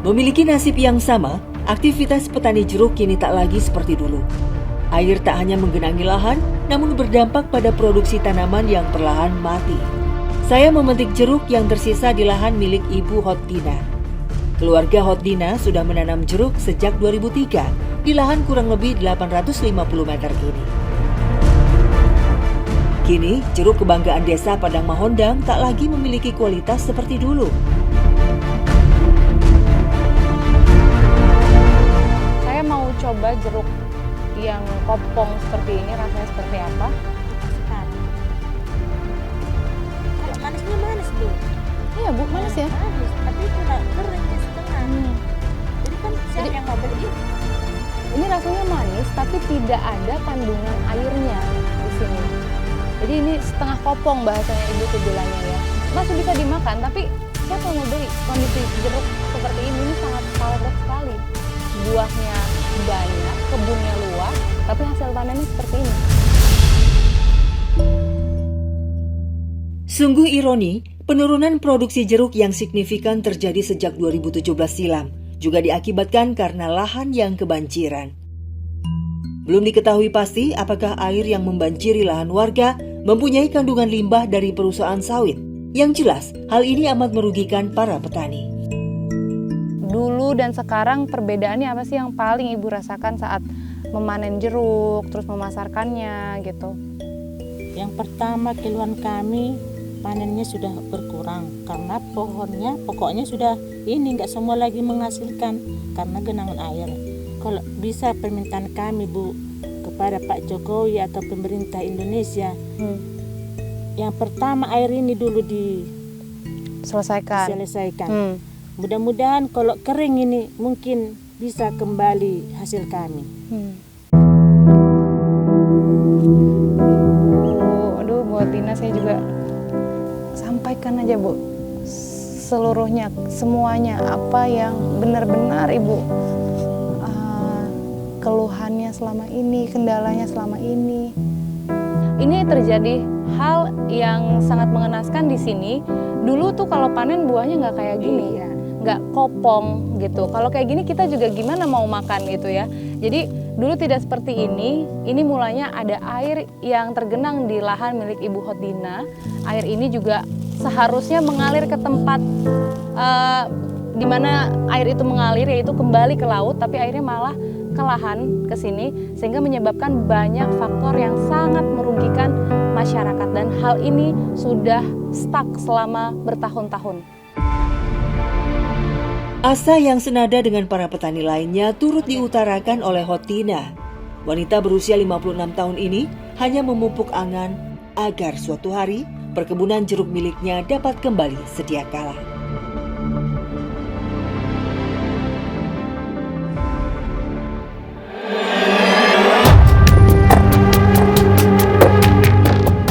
Memiliki nasib yang sama, aktivitas petani jeruk kini tak lagi seperti dulu. Air tak hanya menggenangi lahan, namun berdampak pada produksi tanaman yang perlahan mati. Saya memetik jeruk yang tersisa di lahan milik Ibu Hotina. Keluarga Hotina sudah menanam jeruk sejak 2003 di lahan kurang lebih 850 meter ini. Kini, jeruk kebanggaan desa Padang Mahondang tak lagi memiliki kualitas seperti dulu. Saya mau coba jeruk yang kopong seperti ini, rasanya seperti apa? Kalau manisnya manis, Bu. Iya, Bu, manis ya? Manis, tapi itu nggak kering di setengah. Jadi kan siapa yang mau beli? Ini rasanya manis, tapi tidak ada kandungan airnya di sini. Jadi ini setengah kopong bahasanya Ibu tuh bilangnya ya. Masih bisa dimakan, tapi siapa yang mau beli? Kondisi jeruk seperti ini sangat powerful sekali. Buahnya banyak, kebunnya luas, tapi hasil panennya seperti ini. Sungguh ironi, penurunan produksi jeruk yang signifikan terjadi sejak 2017 silam, juga diakibatkan karena lahan yang kebanjiran. Belum diketahui pasti apakah air yang membanjiri lahan warga mempunyai kandungan limbah dari perusahaan sawit. Yang jelas, hal ini amat merugikan para petani. Dulu dan sekarang perbedaannya apa sih yang paling Ibu rasakan saat memanen jeruk, terus memasarkannya gitu? Yang pertama keluhan kami panennya sudah berkurang karena pokoknya sudah ini nggak semua lagi menghasilkan karena genangan air. Kalau bisa permintaan kami, Bu, kepada Pak Jokowi atau pemerintah Indonesia, yang pertama air ini dulu Selesaikan. Mudah-mudahan kalau kering ini mungkin bisa kembali hasil kami. Aduh, buat Tina saya juga sampaikan aja, Bu, seluruhnya, semuanya apa yang benar-benar Ibu keluhannya selama ini, kendalanya selama ini. Ini terjadi hal yang sangat mengenaskan di sini. Dulu tuh kalau panen buahnya nggak kayak gini, nggak kopong gitu. Kalau kayak gini kita juga gimana mau makan gitu ya. Jadi dulu tidak seperti ini. Ini mulanya ada air yang tergenang di lahan milik Ibu Hotina. Air ini juga seharusnya mengalir ke tempat di mana air itu mengalir, yaitu kembali ke laut, tapi airnya malah ke lahan, ke sini, sehingga menyebabkan banyak faktor yang sangat merugikan masyarakat, dan hal ini sudah stuck selama bertahun-tahun. Asa yang senada dengan para petani lainnya turut diutarakan oleh Hotina. Wanita berusia 56 tahun ini hanya memupuk angan agar suatu hari perkebunan jeruk miliknya dapat kembali sedia kala.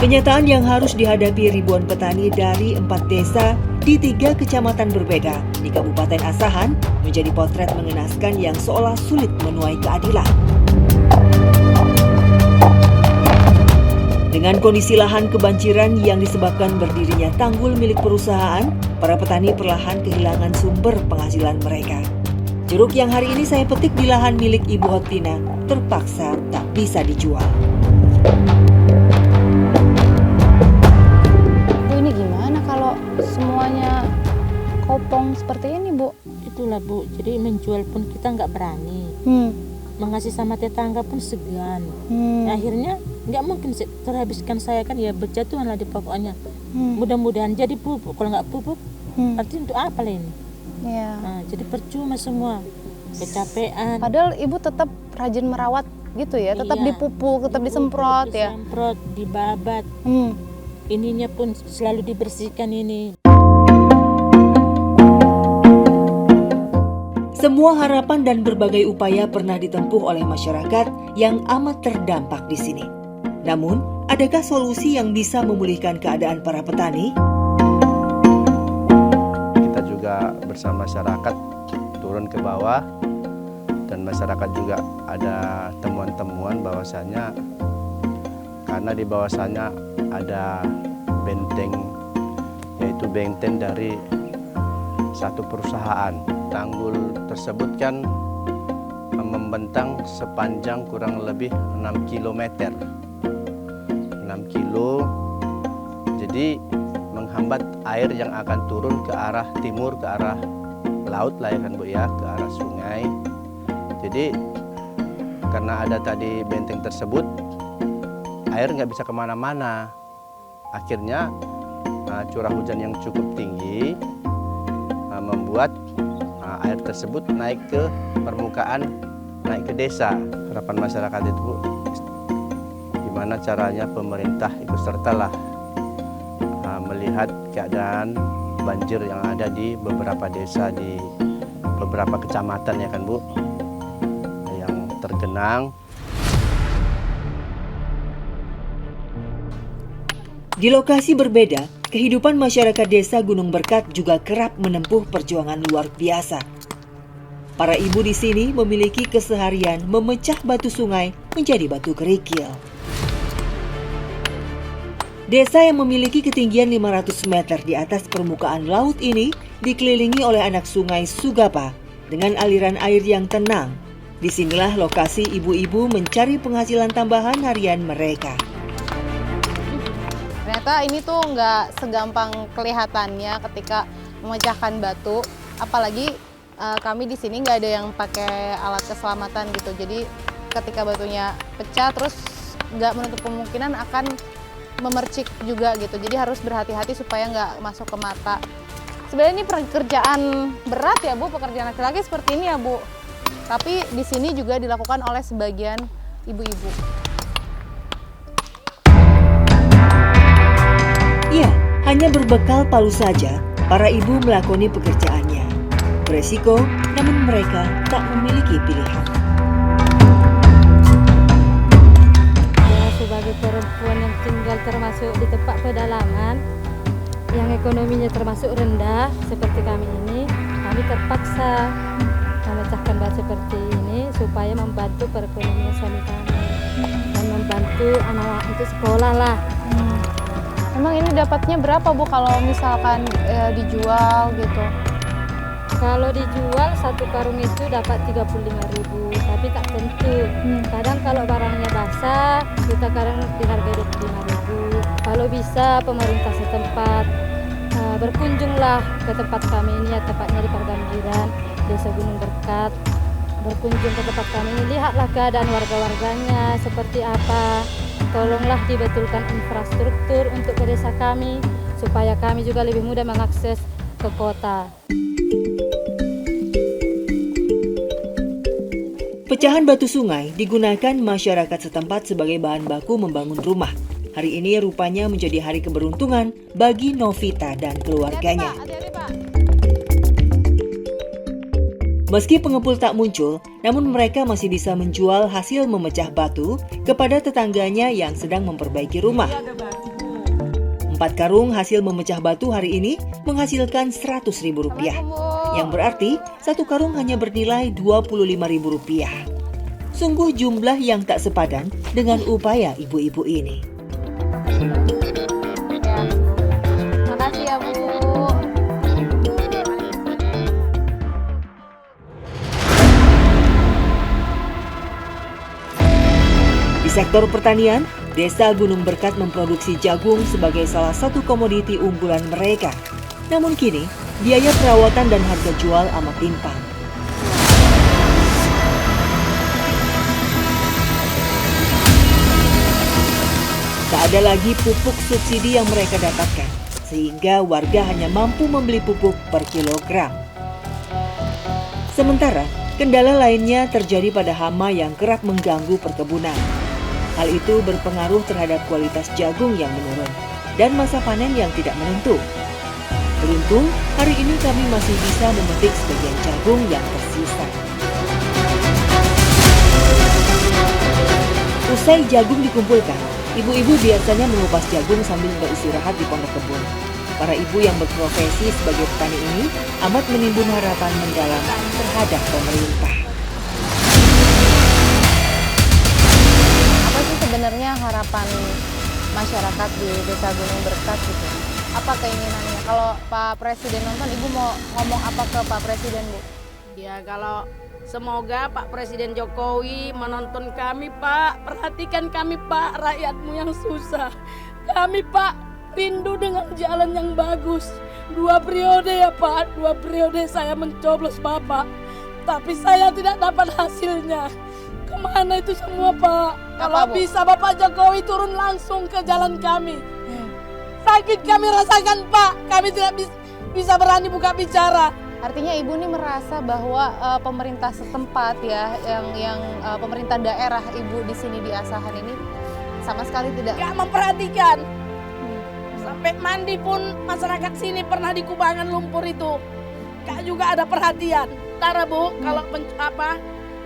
Kenyataan yang harus dihadapi ribuan petani dari 4 desa di 3 kecamatan berbeda di Kabupaten Asahan menjadi potret mengenaskan yang seolah sulit menuai keadilan. Dengan kondisi lahan kebanjiran yang disebabkan berdirinya tanggul milik perusahaan, para petani perlahan kehilangan sumber penghasilan mereka. Jeruk yang hari ini saya petik di lahan milik Ibu Hotina terpaksa tak bisa dijual. Ini gimana kalau semuanya kopong seperti ini, Bu? Itulah, Bu, jadi menjual pun kita nggak berani. Mengasih sama tetangga pun segan. Akhirnya nggak mungkin terhabiskan saya kan, ya berjatuhan lah di pokoknya. Mudah-mudahan jadi pupuk. Kalau nggak pupuk, artinya untuk apa lah ini? Nah, jadi percuma semua, kecapean. Padahal Ibu tetap rajin merawat gitu ya, tetap dipupuk, tetap disemprot ya. Disemprot, dibabat. Ininya pun selalu dibersihkan ini. Semua harapan dan berbagai upaya pernah ditempuh oleh masyarakat yang amat terdampak di sini. Namun, adakah solusi yang bisa memulihkan keadaan para petani? Kita juga bersama masyarakat turun ke bawah, dan masyarakat juga ada temuan-temuan bahwasanya karena di bawahnya ada benteng, yaitu benteng dari satu perusahaan. Tanggul tersebut kan membentang sepanjang kurang lebih 6 km. 6 kilo, jadi menghambat air yang akan turun ke arah timur, ke arah laut lah ya kan Bu ya, ke arah sungai. Jadi karena ada tadi benteng tersebut, air nggak bisa kemana-mana. Akhirnya curah hujan yang cukup tinggi membuat air tersebut naik ke permukaan, naik ke desa. Harapan masyarakat itu Bu, gimana caranya pemerintah ikut sertalah melihat keadaan banjir yang ada di beberapa desa, di beberapa kecamatan ya kan Bu, yang tergenang. Di lokasi berbeda, kehidupan masyarakat desa Gunung Berkat juga kerap menempuh perjuangan luar biasa. Para ibu di sini memiliki keseharian memecah batu sungai menjadi batu kerikil. Desa yang memiliki ketinggian 500 meter di atas permukaan laut ini dikelilingi oleh anak sungai Sugapa dengan aliran air yang tenang. Disinilah lokasi ibu-ibu mencari penghasilan tambahan harian mereka. Ternyata ini tuh nggak segampang kelihatannya ketika memecahkan batu, apalagi kami di sini nggak ada yang pakai alat keselamatan gitu. Jadi ketika batunya pecah terus nggak menutup kemungkinan akan memercik juga gitu. Jadi harus berhati-hati supaya nggak masuk ke mata. Sebenarnya ini pekerjaan berat ya Bu, pekerjaan laki-laki seperti ini ya Bu. Tapi di sini juga dilakukan oleh sebagian ibu-ibu. Ya, hanya berbekal palu saja, para ibu melakoni pekerjaannya. Beresiko, namun mereka tak memiliki pilihan. Ya, sebagai perempuan yang tinggal termasuk di tempat pedalaman, yang ekonominya termasuk rendah seperti kami ini, kami terpaksa memecahkan batu seperti ini supaya membantu perekonomian suami kami dan membantu anak-anak untuk sekolah lah. Emang ini dapatnya berapa Bu kalau misalkan dijual gitu? Kalau dijual satu karung itu dapat 35.000, tapi tak tentu. Kadang kalau barangnya basah, kita kadang dihargai 25.000. Kalau bisa pemerintah setempat berkunjunglah ke tempat kami ini, ya tepatnya di Pergambiran, Desa Gunung Berkat. Berkunjung ke tempat kami ini, lihatlah keadaan warga-warganya seperti apa. Tolonglah dibetulkan infrastruktur untuk ke desa kami, supaya kami juga lebih mudah mengakses ke kota. Pecahan batu sungai digunakan masyarakat setempat sebagai bahan baku membangun rumah. Hari ini rupanya menjadi hari keberuntungan bagi Novita dan keluarganya. Hati-hati, Pak. Meski pengepul tak muncul, namun mereka masih bisa menjual hasil memecah batu kepada tetangganya yang sedang memperbaiki rumah. 4 karung hasil memecah batu hari ini menghasilkan Rp100.000, yang berarti 1 karung hanya bernilai Rp25.000. Sungguh jumlah yang tak sepadan dengan upaya ibu-ibu ini. Ya. Makasih ya Bu. Di sektor pertanian, Desa Gunung Berkat memproduksi jagung sebagai salah satu komoditi unggulan mereka. Namun kini, biaya perawatan dan harga jual amat timpang. Tak ada lagi pupuk subsidi yang mereka dapatkan, sehingga warga hanya mampu membeli pupuk per kilogram. Sementara, kendala lainnya terjadi pada hama yang kerap mengganggu perkebunan. Hal itu berpengaruh terhadap kualitas jagung yang menurun dan masa panen yang tidak menentu. Beruntung, hari ini kami masih bisa memetik sebagian jagung yang tersisa. Usai jagung dikumpulkan, ibu-ibu biasanya mengupas jagung sambil beristirahat di pondok kebun. Para ibu yang berprofesi sebagai petani ini amat menimbun harapan mendalam terhadap pemerintah. Sebenarnya harapan masyarakat di Desa Gunung Berkat gitu. Apa keinginannya? Kalau Pak Presiden nonton, Ibu mau ngomong apa ke Pak Presiden, Bu? Ya kalau semoga Pak Presiden Jokowi menonton kami Pak, perhatikan kami Pak, rakyatmu yang susah. Kami Pak rindu dengan jalan yang bagus. 2 periode ya Pak, 2 periode saya mencoblos Bapak, tapi saya tidak dapat hasilnya. Kemana itu semua Pak? Kalau bisa Bapak Jokowi turun langsung ke jalan kami. Sakit kami rasakan Pak, kami tidak bisa berani buka bicara. Artinya Ibu ini merasa bahwa pemerintah setempat ya, yang pemerintah daerah Ibu di sini di Asahan ini sama sekali tidak memperhatikan. Sampai mandi pun masyarakat sini pernah di kubangan lumpur itu, Kak juga ada perhatian. Tara Bu, kalau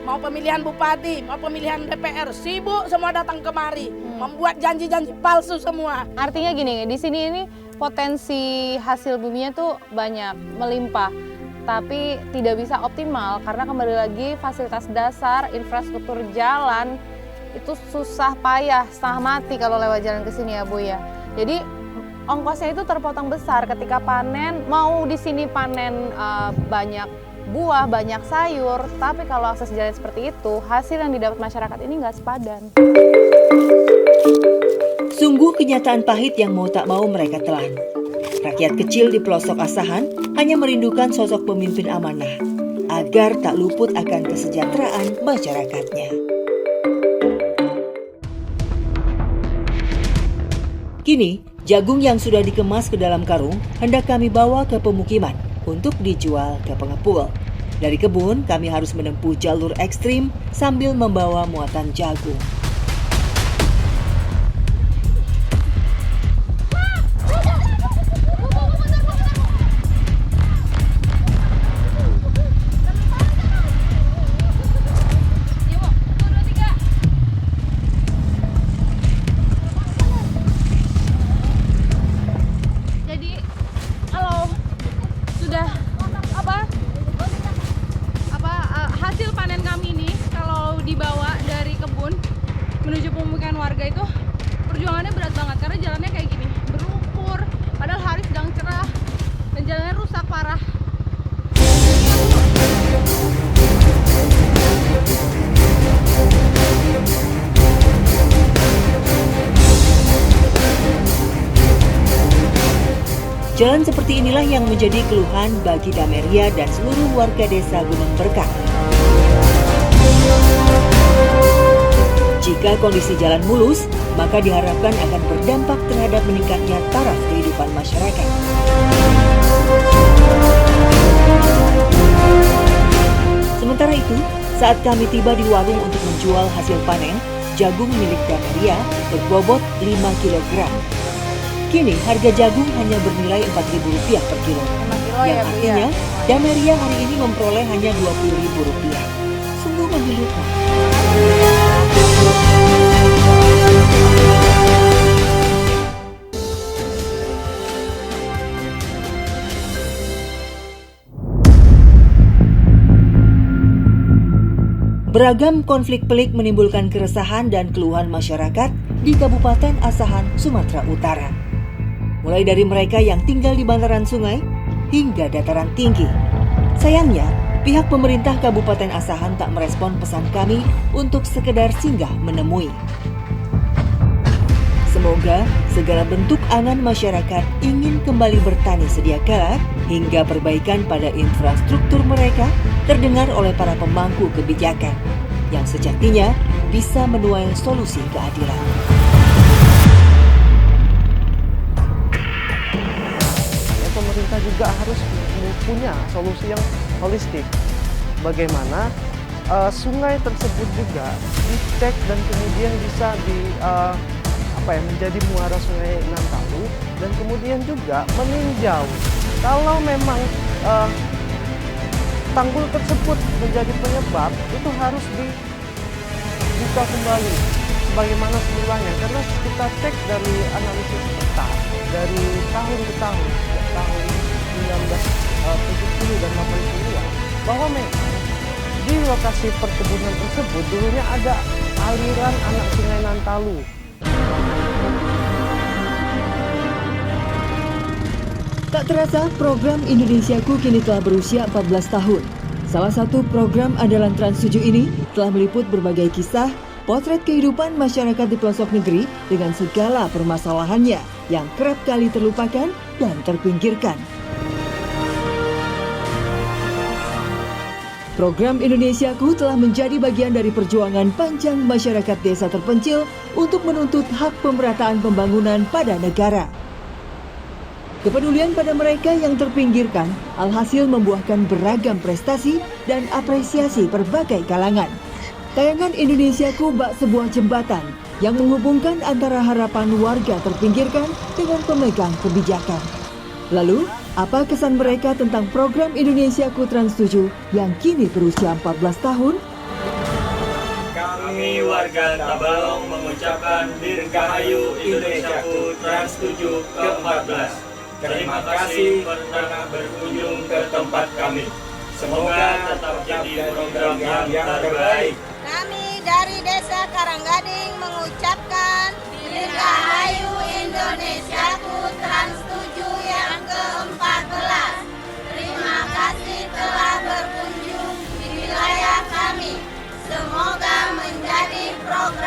mau pemilihan bupati, mau pemilihan DPR, sibuk semua datang kemari, membuat janji-janji palsu semua. Artinya gini, di sini ini potensi hasil buminya tuh banyak, melimpah. Tapi tidak bisa optimal karena kembali lagi fasilitas dasar, infrastruktur jalan itu susah payah, setengah mati kalau lewat jalan ke sini ya Bu ya. Jadi ongkosnya itu terpotong besar ketika panen, mau di sini panen banyak buah, banyak sayur, tapi kalau akses jalan seperti itu, hasil yang didapat masyarakat ini nggak sepadan. Sungguh kenyataan pahit yang mau tak mau mereka telan. Rakyat kecil di pelosok Asahan hanya merindukan sosok pemimpin amanah agar tak luput akan kesejahteraan masyarakatnya. Kini, jagung yang sudah dikemas ke dalam karung hendak kami bawa ke pemukiman untuk dijual ke pengepul. Dari kebun, kami harus menempuh jalur ekstrim sambil membawa muatan jagung. Hasil panen kami ini kalau dibawa dari kebun menuju pemukiman warga itu perjuangannya berat banget karena jalannya kayak gini, berlumpur, padahal hari sedang cerah dan jalannya rusak parah. Jalan seperti inilah yang menjadi keluhan bagi Dameria dan seluruh warga desa Gunung Berkah. Jika kondisi jalan mulus, maka diharapkan akan berdampak terhadap meningkatnya taraf kehidupan masyarakat. Sementara itu, saat kami tiba di warung untuk menjual hasil panen, jagung milik Dameria berbobot 5 kg. Kini harga jagung hanya bernilai Rp4.000 per kilo. Yang artinya Dameria hari ini memperoleh hanya Rp20.000. Sungguh memilukan. Beragam konflik pelik menimbulkan keresahan dan keluhan masyarakat di Kabupaten Asahan, Sumatera Utara. Mulai dari mereka yang tinggal di bantaran sungai hingga dataran tinggi. Sayangnya, pihak pemerintah Kabupaten Asahan tak merespon pesan kami untuk sekedar singgah menemui. Semoga segala bentuk angan masyarakat ingin kembali bertani sedia kala hingga perbaikan pada infrastruktur mereka terdengar oleh para pemangku kebijakan yang sejatinya bisa menuai solusi keadilan. Pemerintah juga harus punya solusi yang holistik. Bagaimana sungai tersebut juga dicek dan kemudian bisa menjadi muara Sungai Nantalu dan kemudian juga meninjau kalau memang tanggul tersebut menjadi penyebab, itu harus dibuka kembali sebagaimana semulanya, karena kita cek dari analisis peta dari tahun ke tahun, sejak tahun 1970 dan 80-an, bahwa memang di lokasi perkebunan tersebut dulunya ada aliran anak Sungai Nantalu. Tak terasa, program Indonesiaku kini telah berusia 14 tahun. Salah satu program andalan Trans 7 ini telah meliput berbagai kisah, potret kehidupan masyarakat di pelosok negeri dengan segala permasalahannya yang kerap kali terlupakan dan terpinggirkan. Program Indonesiaku telah menjadi bagian dari perjuangan panjang masyarakat desa terpencil untuk menuntut hak pemerataan pembangunan pada negara. Kepedulian pada mereka yang terpinggirkan alhasil membuahkan beragam prestasi dan apresiasi berbagai kalangan. Tayangan Indonesiaku bak sebuah jembatan yang menghubungkan antara harapan warga terpinggirkan dengan pemegang kebijakan. Lalu, apa kesan mereka tentang program Indonesiaku Trans 7 yang kini berusia 14 tahun? Kami warga Tabalong mengucapkan Dirgahayu Indonesiaku Trans 7 ke-14. Terima kasih pernah berkunjung ke tempat kami. Semoga tetap jadi program yang terbaik. Kami dari Desa Karanggading mengucapkan Dirgahayu Indonesiaku Trans 7 yang ke-14. Terima kasih telah berkunjung di wilayah kami. Semoga menjadi program